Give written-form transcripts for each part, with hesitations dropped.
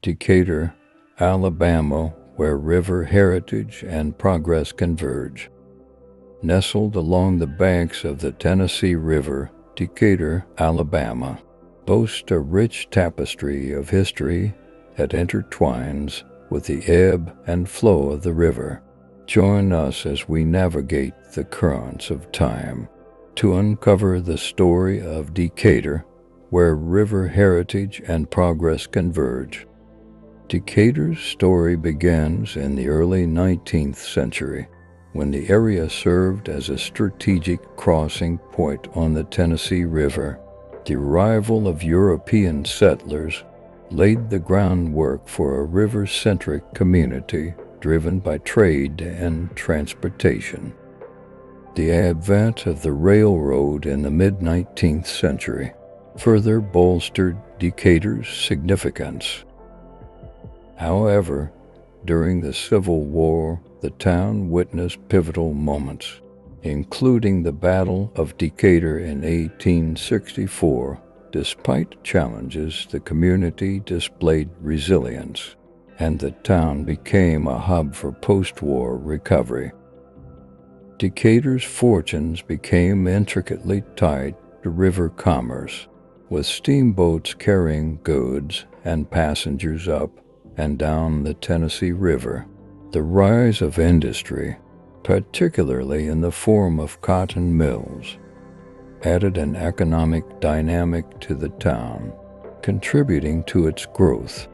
Decatur, Alabama, where river heritage and progress converge. Nestled along the banks of the Tennessee River, Decatur, Alabama, boasts a rich tapestry of history that intertwines with the ebb and flow of the river. Join us as we navigate the currents of time to uncover the story of Decatur, where river heritage and progress converge. Decatur's story begins in the early 19th century, when the area served as a strategic crossing point on the Tennessee River. The arrival of European settlers laid the groundwork for a river-centric community driven by trade and transportation. The advent of the railroad in the mid-19th century further bolstered Decatur's significance. However, during the Civil War, the town witnessed pivotal moments, including the Battle of Decatur in 1864. Despite challenges, the community displayed resilience, and the town became a hub for post-war recovery. Decatur's fortunes became intricately tied to river commerce, with steamboats carrying goods and passengers up and down the Tennessee River. The rise of industry, particularly in the form of cotton mills, added an economic dynamic to the town, contributing to its growth.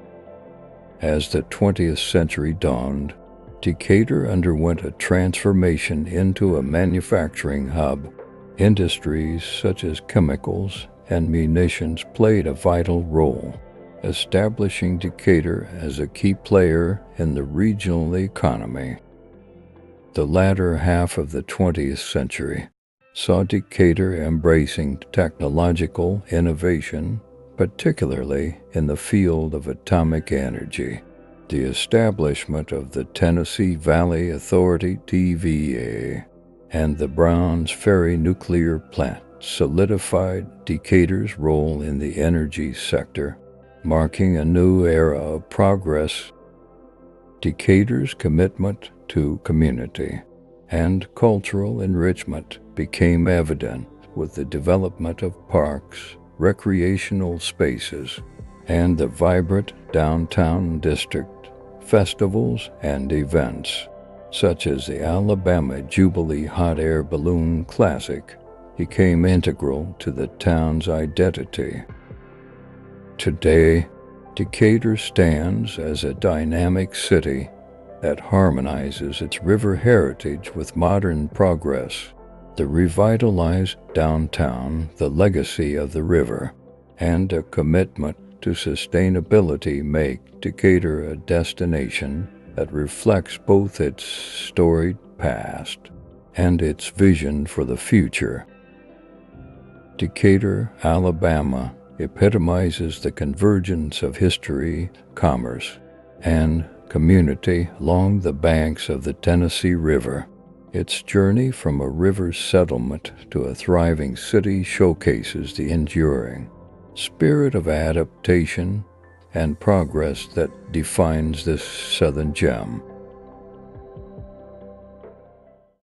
As the 20th century dawned, Decatur underwent a transformation into a manufacturing hub. Industries such as chemicals and munitions played a vital role, establishing Decatur as a key player in the regional economy. The latter half of the 20th century saw Decatur embracing technological innovation, particularly in the field of atomic energy. The establishment of the Tennessee Valley Authority TVA and the Browns Ferry nuclear plant solidified Decatur's role in the energy sector, marking a new era of progress. Decatur's commitment to community and cultural enrichment became evident with the development of parks, recreational spaces, and the vibrant downtown district. Festivals and events, such as the Alabama Jubilee Hot Air Balloon Classic, became integral to the town's identity. Today, Decatur stands as a dynamic city that harmonizes its river heritage with modern progress. The revitalized downtown, the legacy of the river, and a commitment to sustainability make Decatur a destination that reflects both its storied past and its vision for the future. Decatur, Alabama, epitomizes the convergence of history, commerce, and community along the banks of the Tennessee River. Its journey from a river settlement to a thriving city showcases the enduring spirit of adaptation and progress that defines this southern gem.